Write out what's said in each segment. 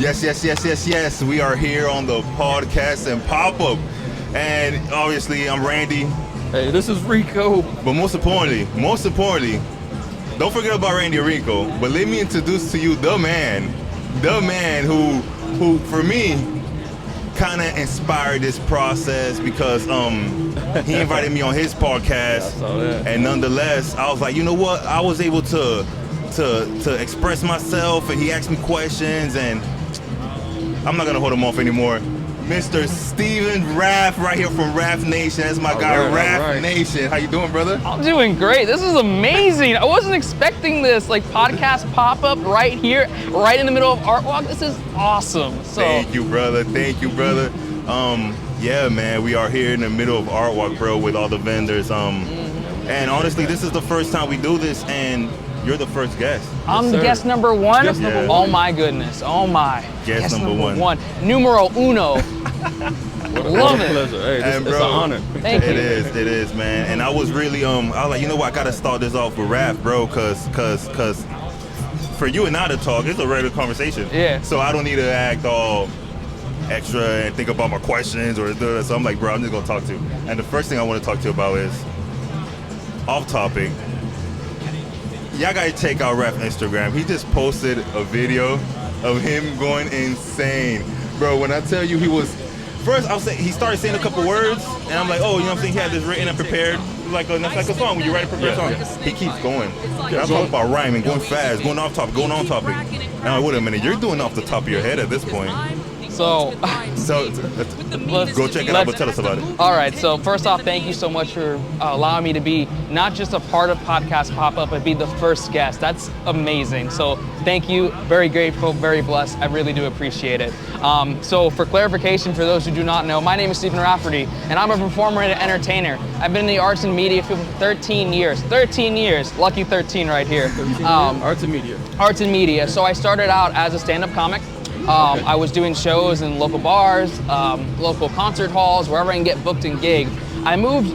Yes. We are here on the podcast and pop-up. And obviously, I'm Randy. Hey, this is Rico. But most importantly, don't forget about Randy and Rico. But let me introduce to you the man who for me, kind of inspired this process because he invited me on his podcast. And nonetheless, I was like, you know what? I was able to express myself, and he asked me questions, and I'm not gonna hold him off anymore. Mr. Steven Raff, right here from Raff Nation. That's my guy, Raff Nation. How you doing, brother? I'm doing great. This is amazing. I wasn't expecting this, like, podcast pop-up right here, right in the middle of Artwalk. This is awesome. So Thank you, brother. Yeah, man, we are here in the middle of Artwalk, bro, with all the vendors. And honestly, this is the first time we do this, and you're the first guest. I'm guest number one? Guest number Oh my goodness. Oh my. Guest number one. Numero uno. Love it. Pleasure. Hey, it's an honor. Thank you. It is, man. And I was really, I was like, you know what, I gotta start this off with Raff, bro, cause for you and I to talk, it's a regular conversation. Yeah. So I don't need to act all extra and think about my questions or so I'm like, bro, I'm just gonna talk to you. And the first thing I want to talk to you about is off topic. Y'all gotta check out Raff's Instagram. He just posted a video of him going insane. Bro, when I tell you he started saying a couple words, and I'm like, oh, you know what I'm saying? He had this written and prepared, like a song, when you write a prepared song. He keeps going. And I'm talking about rhyming, going fast, going off topic, going on topic. And I'm like, wait a minute, you're doing off the top of your head at this point. So go check it out, but tell us about it. All right, so first off, thank you so much for allowing me to be not just a part of Podcast Pop-Up, but be the first guest. That's amazing. So thank you, very grateful, very blessed. I really do appreciate it. So for clarification, for those who do not know, my name is Stephen Rafferty, and I'm a performer and an entertainer. I've been in the arts and media field for 13 years. 13 years, lucky 13 right here. Arts and media. Arts and media. So I started out as a stand-up comic. I was doing shows in local bars, local concert halls, wherever I can get booked and gig. I moved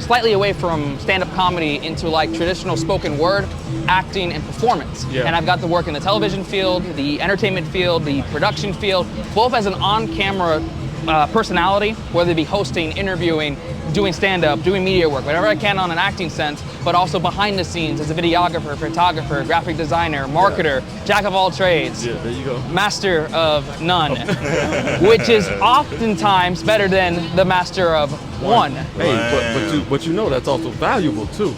slightly away from stand-up comedy into like traditional spoken word, acting, and performance. Yeah. And I've got to work in the television field, the entertainment field, the production field, both as an on-camera personality, whether it be hosting, interviewing, doing stand-up, doing media work, whatever I can on an acting sense, but also behind the scenes as a videographer, photographer, graphic designer, marketer, jack of all trades, there you go. master of none, which is oftentimes better than the master of one. Hey, but you know that's also valuable too,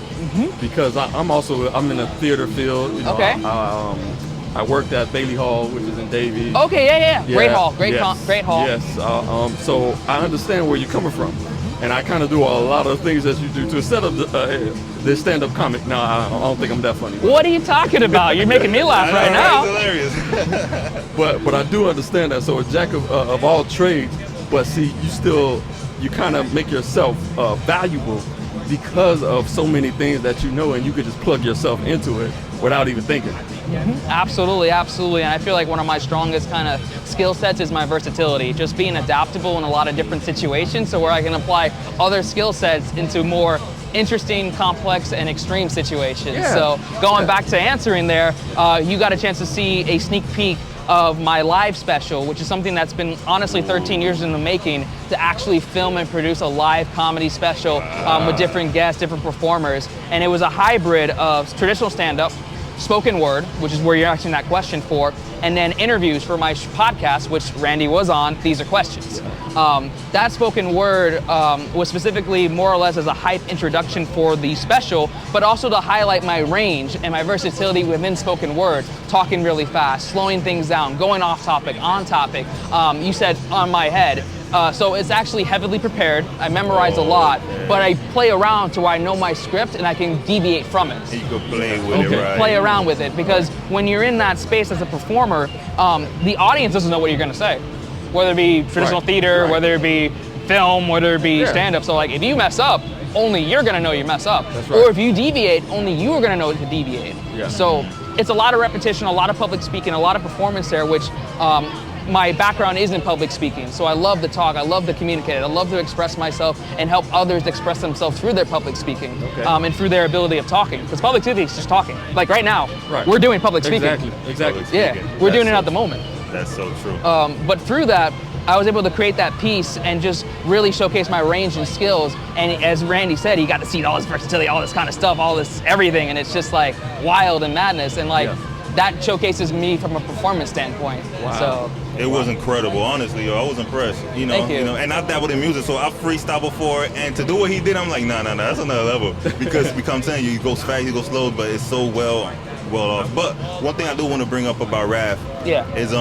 because I'm in the theater field. You know, Okay. I worked at Bailey Hall, which is in Davie. Okay, yeah. Great hall, great hall. Yes, so I understand where you're coming from. And I kind of do a lot of things that you do too. Instead of the stand-up comic, no, I don't think I'm that funny. What are you talking about? You're making me laugh right now. It's hilarious. But I do understand that. So a jack of all trades, but see, you kind of make yourself valuable because of so many things that you know, and you could just plug yourself into it without even thinking. Absolutely. And I feel like one of my strongest kind of skill sets is my versatility, just being adaptable in a lot of different situations, so where I can apply other skill sets into more interesting, complex, and extreme situations. Yeah. So going back to answering there, you got a chance to see a sneak peek of my live special, which is something that's been honestly 13 years in the making, to actually film and produce a live comedy special with different guests, different performers. And it was a hybrid of traditional stand-up, spoken word, which is where you're asking that question for, and then interviews for my podcast, which Randy was on, These Are Questions. That spoken word was specifically more or less as a hype introduction for the special, but also to highlight my range and my versatility within spoken word, talking really fast, slowing things down, going off topic, on topic. You said on my head. So it's actually heavily prepared. I memorize a lot, but I play around to where I know my script and I can deviate from it. You can play with it, right? Play around with it, because when you're in that space as a performer, the audience doesn't know what you're gonna say. Whether it be traditional theater, whether it be film, whether it be stand-up. So like, if you mess up, only you're gonna know you mess up. That's right. Or if you deviate, only you are gonna know to deviate. Yeah. So it's a lot of repetition, a lot of public speaking, a lot of performance there, which my background is in public speaking, so I love to talk, I love to communicate, I love to express myself and help others express themselves through their public speaking, and through their ability of talking. Because public speaking is just talking. Like right now, we're doing public speaking. Exactly. Yeah, we're doing it at the moment. That's so true. But through that, I was able to create that piece and just really showcase my range and skills. And as Randy said, he got to see all this versatility, all this kind of stuff, all this everything, and it's just like wild and madness. And like that showcases me from a performance standpoint. Wow. So it was incredible, honestly. Yo, I was impressed. Thank you. And I dabbled in music, so I freestyled before, and to do what he did, I'm like, nah, that's another level. Because I'm telling you, he goes fast, he goes slow, but it's so well off. But one thing I do want to bring up about Raff is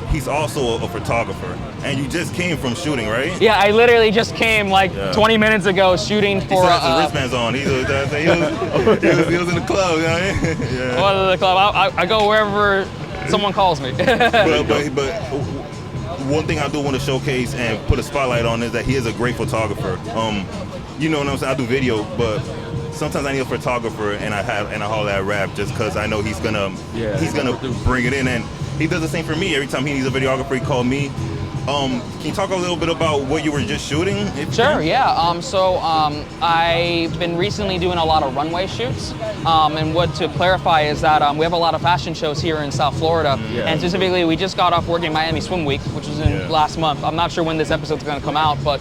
he's also a photographer, and you just came from shooting, right? Yeah, I literally just came like 20 minutes ago shooting for. He still has his wristbands on. He was in the club, you know what I mean? Yeah. Well, the club. I go wherever someone calls me. but one thing I do want to showcase and put a spotlight on is that he is a great photographer. You know what I'm saying? I do video, but sometimes I need a photographer, and I haul at Raff just because I know he's gonna bring it in, and he does the same for me. Every time he needs a videographer, he called me. Can you talk a little bit about what you were just shooting? Sure, yeah. So I've been recently doing a lot of runway shoots. And what to clarify is that we have a lot of fashion shows here in South Florida. And specifically, we just got off working Miami Swim Week, which was in last month. I'm not sure when this episode's going to come out, but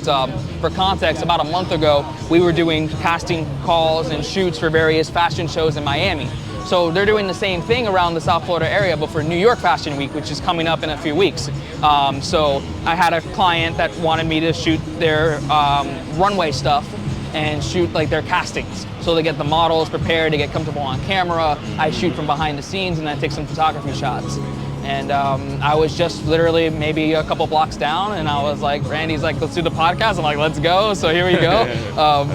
for context, about a month ago, we were doing casting calls and shoots for various fashion shows in Miami. So they're doing the same thing around the South Florida area, but for New York Fashion Week, which is coming up in a few weeks. So I had a client that wanted me to shoot their runway stuff and shoot like their castings. So they get the models prepared, they get comfortable on camera. I shoot from behind the scenes and I take some photography shots. And I was just literally maybe a couple blocks down, and I was like, Randy's like, let's do the podcast. I'm like, let's go. So here we go.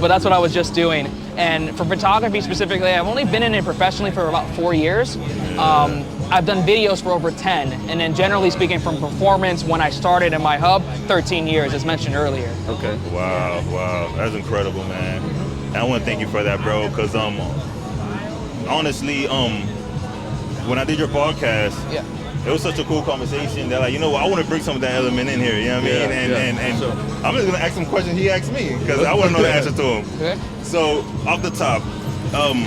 But that's what I was just doing. And for photography specifically, I've only been in it professionally for about 4 years. I've done videos for over 10. And then generally speaking, from performance, when I started in my hub, 13 years, as mentioned earlier. Okay. Wow. That's incredible, man. And I want to thank you for that, bro, because honestly, when I did your podcast, it was such a cool conversation that, like, you know what, I want to bring some of that element in here, you know what I mean? And sure. I'm just going to ask him questions he asked me, because I want to know the answer to him. Okay. So, off the top, I'm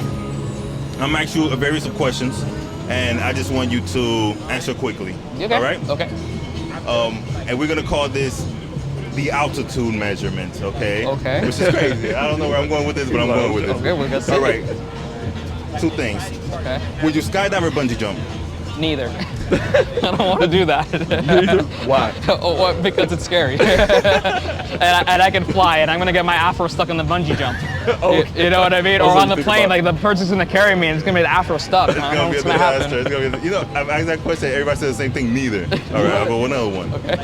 going to ask you a various of questions, and I just want you to answer quickly. Okay. All right? Okay. And we're going to call this the altitude measurement, okay? Okay. Which is crazy. I don't know where I'm going with this, but I'm going with it. Okay, we're going to see. All right. 2 things. Okay. Would you skydive or bungee jump? Neither. I don't want to do that. Neither? Why? Because it's scary. and I can fly, and I'm going to get my afro stuck in the bungee jump. You know what I mean? Or on the plane, like the person's going to carry me, and it's going to be the afro stuck. It's going to be a disaster. It's gonna be, you know, I've asked that question, everybody says the same thing, neither. All right, I'll go with another one. Okay.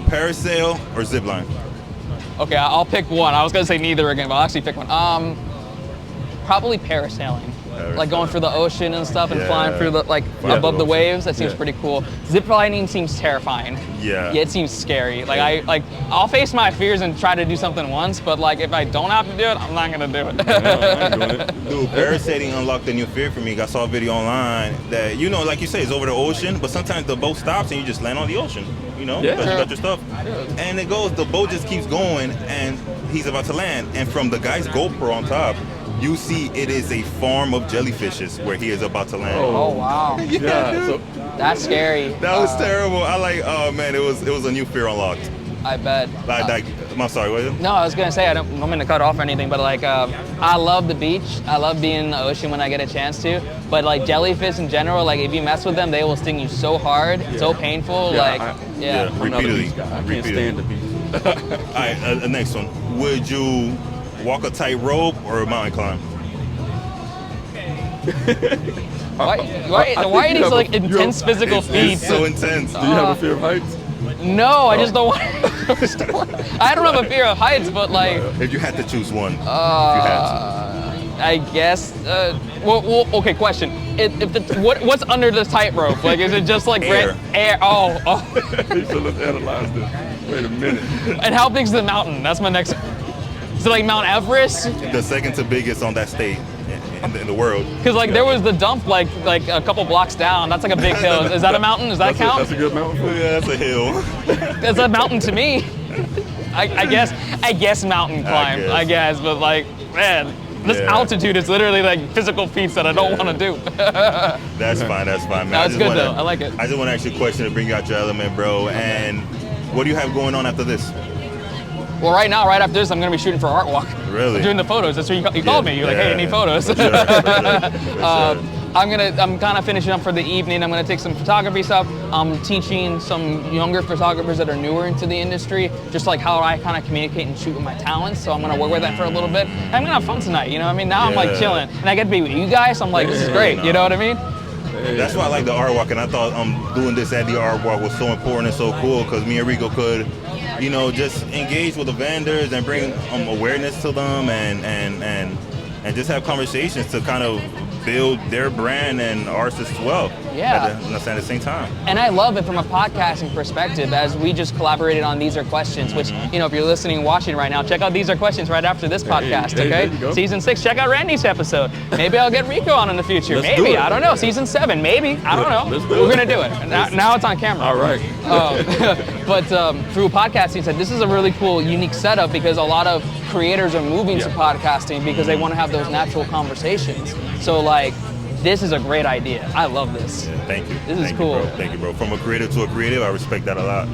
Parasail or zip line? Okay, I'll pick one. I was going to say neither again, but I'll actually pick one. Probably parasailing. Like going through the ocean and stuff and flying through the above the waves. That seems pretty cool. Zip lining seems terrifying. Yeah, it seems scary. Like I'll face my fears and try to do something once, but like if I don't have to do it, I'm not gonna do it. No, I ain't doing it. Dude, parasailing unlocked a new fear for me. I saw a video online that, you know, like you say, it's over the ocean, but sometimes the boat stops and you just land on the ocean. You know, because you got your stuff. And it goes, the boat just keeps going, and he's about to land, and from the guy's GoPro on top, you see it is a farm of jellyfishes where he is about to land. Oh wow. So that's scary. That was terrible. Oh man, it was a new fear unlocked. I bet. I'm sorry, what is it? No, I was gonna say, I don't mean to cut off or anything, but like I love the beach. I love being in the ocean when I get a chance to. But like jellyfish in general, like if you mess with them, they will sting you so hard, so painful. Repeatedly. I can't stand the beach. All right, the next one. Would you walk a tightrope or a mountain climb? Why are these like intense physical feats? It's so intense. Do you have a fear of heights? No, I just don't want. I don't have a fear of heights, but like. If you had to choose one. I guess. Okay. Question: what's under the tightrope? Like, is it just like air? Air. Oh. You should have analyzed it. Wait a minute. And how big's the mountain? That's my next. Is it like Mount Everest? The second to biggest on that state in the world. Because like there was the dump like a couple blocks down. That's like a big hill. Is that a mountain? Does that count? That's a good mountain. Yeah, that's a hill. That's a mountain to me. I guess mountain climb. I guess, but like, man, This altitude is literally like physical feats that I don't want to do. That's fine, man. That's good though, I like it. I just want to ask you a question to bring you out your element, bro. And what do you have going on after this? Well, right now, right after this, I'm going to be shooting for Artwalk. Really? I'm doing the photos. That's what you called me. You're like, hey, I need photos. For sure. I'm kind of finishing up for the evening. I'm going to take some photography stuff. I'm teaching some younger photographers that are newer into the industry, just like how I kind of communicate and shoot with my talents. So I'm going to work with that for a little bit. I'm going to have fun tonight. You know what I mean? Now I'm like chilling, and I get to be with you guys. So I'm like, this is great. You know what I mean? That's why I like the Artwalk, and I thought doing this at the Artwalk was so important and so cool, because me and Rico could, you know, just engage with the vendors and bring awareness to them, and just have conversations to kind of build their brand and ours as well. Yeah. At the same time. And I love it from a podcasting perspective, as we just collaborated on These Are Questions, which, you know, if you're listening, watching right now, check out These Are Questions right after this podcast, okay? Season 6, check out Randy's episode. Maybe I'll get Rico on in the future. Maybe, I don't know. Season 7, maybe. I don't know. We're going to do it. Now it's on camera. All right. But through podcasting, said this is a really cool, unique setup, because a lot of creators are moving to podcasting because they want to have those natural conversations. So, like, this is a great idea. I love this. Yeah, thank you. This is cool. Thank you, bro. From a creative to a creative, I respect that a lot.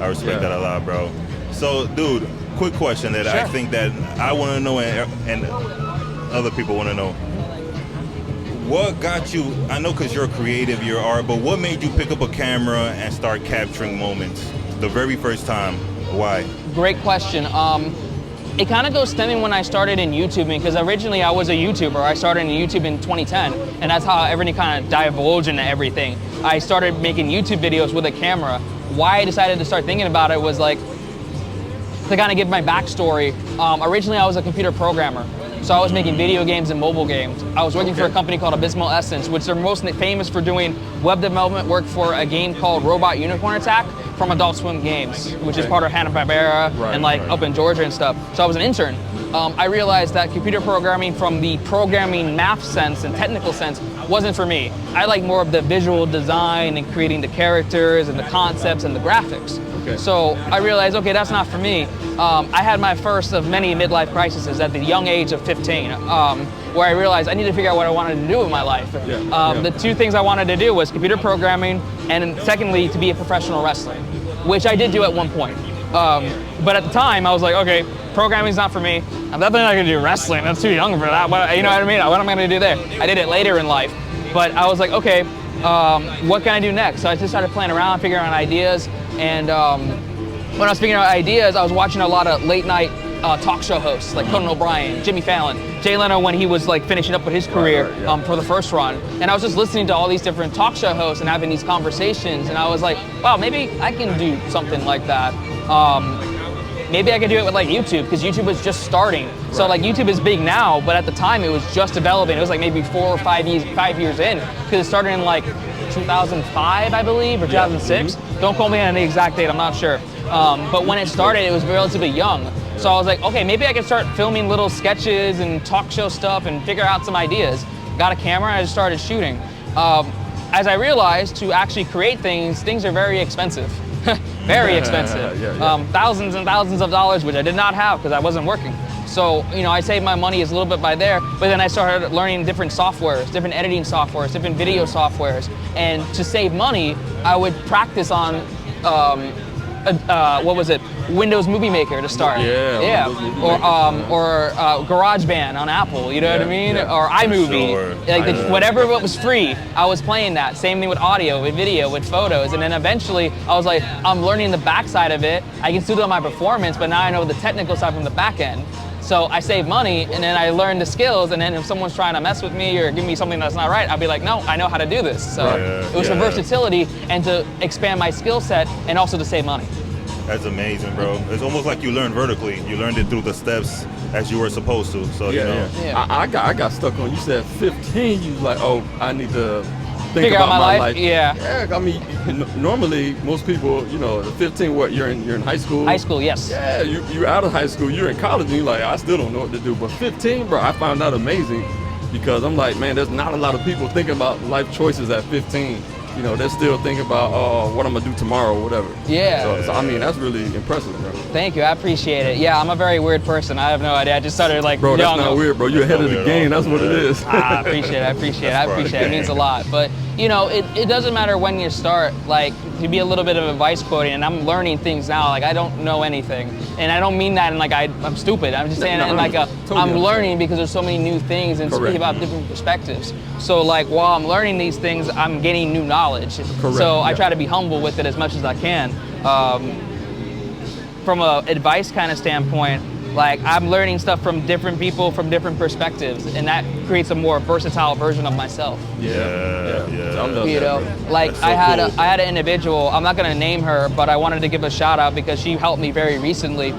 I respect that a lot, bro. So, dude, quick question that I think that I want to know, and other people want to know. What got you, I know because you're creative, you're art, but what made you pick up a camera and start capturing moments the very first time? Why? Great question. It kind of goes stemming when I started in YouTubing, because originally I was a YouTuber. I started in YouTube in 2010, and that's how everything kind of divulged into everything. I started making YouTube videos with a camera. Why I decided to start thinking about it was like, to kind of give my backstory. Originally I was a computer programmer. So I was making video games and mobile games. I was working for a company called Abysmal Essence, which they're most famous for doing web development work for a game called Robot Unicorn Attack from Adult Swim Games, which is part of Hanna-Barbera and like up in Georgia and stuff. So I was an intern. I realized that computer programming from the programming math sense and technical sense wasn't for me. I like more of the visual design and creating the characters and the concepts and the graphics. So I realized, okay, that's not for me. I had my first of many midlife crises at the young age of 15, where I realized I needed to figure out what I wanted to do with my life. The two things I wanted to do was computer programming, and secondly, to be a professional wrestler, which I did do at one point. But at the time, I was like, okay, programming's not for me. I'm definitely not gonna do wrestling. That's too young for that. But, you know what I mean? What am I gonna do there? I did it later in life. But I was like, okay, what can I do next? So I just started playing around, figuring out ideas. And when I was figuring out ideas, I was watching a lot of late night talk show hosts like Conan O'Brien, Jimmy Fallon, Jay Leno when he was like finishing up with his career for the first run. And I was just listening to all these different talk show hosts and having these conversations. And I was like, wow, maybe I can do something like that. Maybe I could do it with like YouTube, because YouTube was just starting. So like YouTube is big now, but at the time it was just developing. It was like maybe 4 or 5 years in, because it started in like 2005, I believe, or 2006. Don't quote me on the exact date, I'm not sure. But when it started, it was relatively young. So I was like, okay, maybe I could start filming little sketches and talk show stuff and figure out some ideas. Got a camera, I just started shooting. As I realized, to actually create things are very expensive. Very expensive. Thousands and thousands of dollars, which I did not have because I wasn't working. So, you know, I saved my money a little bit by there, but then I started learning different softwares, different editing softwares, different video softwares. And to save money, I would practice on, what was it? Windows Movie Maker to start. Or GarageBand on Apple, you know what I mean? Or iMovie. Like whatever was free, I was playing that. Same thing with audio, with video, with photos. And then eventually I was like, I'm learning the backside of it. I can still do my performance, but now I know the technical side from the back end. So I save money, and then I learn the skills, and then if someone's trying to mess with me or give me something that's not right, I'll be like, no, I know how to do this. So it was for versatility and to expand my skill set and also to save money. That's amazing, bro. It's almost like you learned vertically. You learned it through the steps as you were supposed to. So you know. I got stuck on. You said 15. You was like, oh, I need to think about my life. Yeah. I mean, normally most people, you know, 15. What you're in high school? High school, yes. Yeah, you're out of high school. You're in college, and you're like, I still don't know what to do. But 15, bro, I found that amazing, because I'm like, man, there's not a lot of people thinking about life choices at 15. you know, they're still thinking about, oh, what I'm gonna do tomorrow or whatever. Yeah. So I mean, that's really impressive, bro. Thank you, I appreciate it. Yeah, I'm a very weird person. I have no idea. I just started like Bro, that's young. not weird, bro. You're ahead of the game. That's what it is. I appreciate it. It means a lot. But you know, it doesn't matter when you start. Like, to be a little bit of advice quoting, and I'm learning things now. Like, I don't know anything, and I don't mean that in like I'm stupid. I'm just saying it in like I'm learning because there's so many new things and speaking about different perspectives. So like while I'm learning these things, I'm gaining new knowledge. Correct. So I try to be humble with it as much as I can. From a advice kind of standpoint, like I'm learning stuff from different people from different perspectives, and that creates a more versatile version of myself. Yeah. I love You that, know, bro. like That's so I had cool. I had an individual. I'm not gonna name her, but I wanted to give a shout out because she helped me very recently.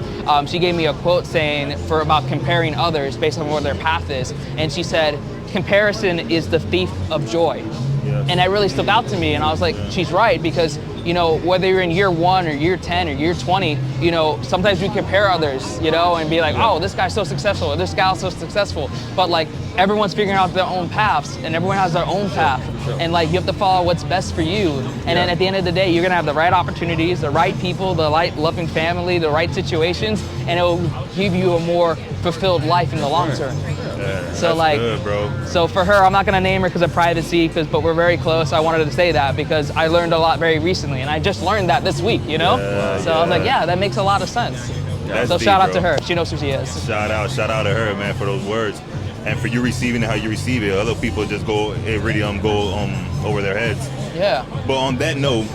She gave me a quote saying about comparing others based on where their path is, and she said, "Comparison is the thief of joy." Yes. And that really stuck out to me, and I was like, she's right, because you know, whether you're in year 1 or year 10 or year 20, you know, sometimes we compare others, you know, and be like, oh, this guy's so successful, or this gal's so successful. But like, everyone's figuring out their own paths, and everyone has their own path. And like, you have to follow what's best for you. And then at the end of the day, you're gonna have the right opportunities, the right people, the right loving family, the right situations, and it will give you a more fulfilled life in the long term. Yeah, So that's like, good, bro. so for her, I'm not gonna name her because of privacy, but we're very close. I wanted to say that because I learned a lot very recently, and I just learned that this week, you know? So I was like, yeah, that makes a lot of sense. That's So deep, shout out to bro. her. She knows who she is. Shout out to her, man, for those words, and for you receiving it how you receive it. Other people just go over their heads. Yeah. But on that note,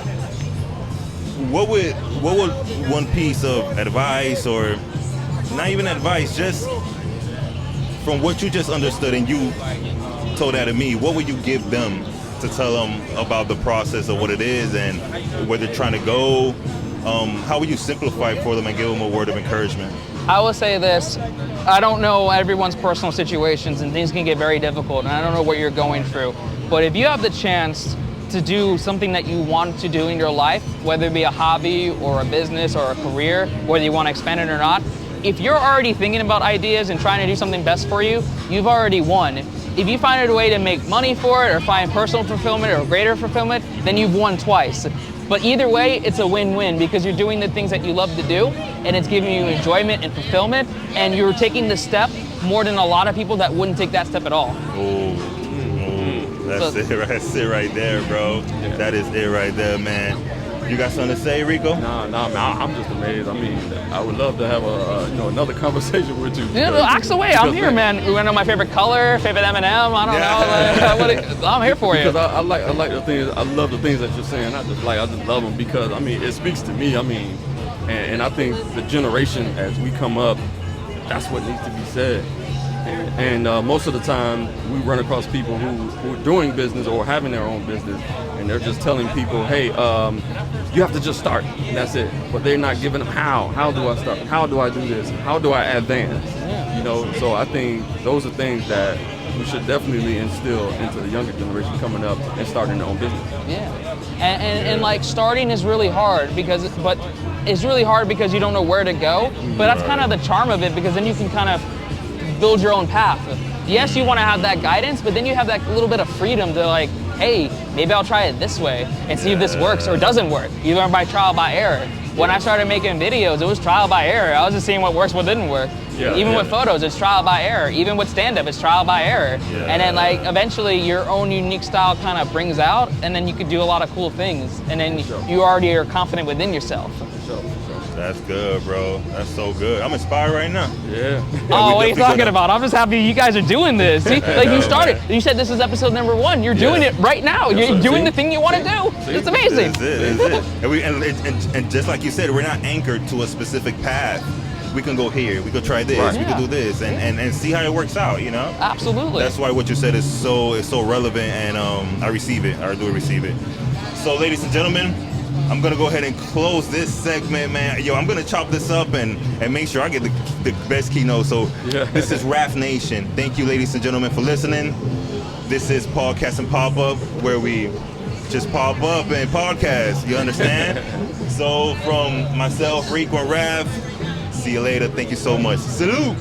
what would one piece of advice, or not even advice, just from what you just understood and you told that to me, what would you give them to tell them about the process of what it is and where they're trying to go? How would you simplify it for them and give them a word of encouragement? I will say this, I don't know everyone's personal situations, and things can get very difficult, and I don't know what you're going through. But if you have the chance to do something that you want to do in your life, whether it be a hobby or a business or a career, whether you want to expand it or not, if you're already thinking about ideas and trying to do something best for you, you've already won. If you find a way to make money for it or find personal fulfillment or greater fulfillment, then you've won twice. But either way, it's a win-win because you're doing the things that you love to do, and it's giving you enjoyment and fulfillment, and you're taking the step more than a lot of people that wouldn't take that step at all. That's it right there, bro. Yeah. That is it right there, man. You got something to say, Rico? Nah, man, I'm just amazed. I mean, I would love to have another conversation with you. Yeah, ask away. I'm here, man. You wanna know my favorite color, favorite M&M? I don't know. I'm here for you. Because I like the things. I love the things that you're saying. I just love them because I mean, it speaks to me. I mean, and I think the generation as we come up, that's what needs to be said. And most of the time, we run across people who are doing business or having their own business, and they're just telling people, hey, you have to just start, and that's it. But they're not giving them how. How do I start? How do I do this? How do I advance? You know, so I think those are things that we should definitely instill into the younger generation coming up and starting their own business. Yeah, and like starting is really hard but it's really hard because you don't know where to go. But that's kind of the charm of it, because then you can kind of build your own path. Yes, you want to have that guidance, but then you have that little bit of freedom to like, hey, maybe I'll try it this way and see if this works or doesn't work. You learn by trial by error. When I started making videos, it was trial by error. I was just seeing what works, what didn't work. Even with photos, it's trial by error. Even with stand-up, it's trial by error. And then like eventually your own unique style kind of brings out, and then you can do a lot of cool things. And then you already are confident within yourself. That's good, bro. That's so good. I'm inspired right now. Yeah. Oh, what are you talking about? I'm just happy you guys are doing this. See, like you started. You said this is episode number 1. You're doing it right now. You're doing the thing you want to do. It's amazing. That's it. And just like you said, we're not anchored to a specific path. We can go here. We could try this. Right. We could do this, and see how it works out. You know. Absolutely. That's why what you said is so relevant, and I receive it. I do receive it. So, ladies and gentlemen, I'm gonna go ahead and close this segment, man. Yo, I'm gonna chop this up and make sure I get the best keynote. So This is Raff Nation. Thank you, ladies and gentlemen, for listening. This is Podcast and Pop Up, where we just pop up and podcast. You understand? So from myself, Rico, and Raff, see you later. Thank you so much. Salute.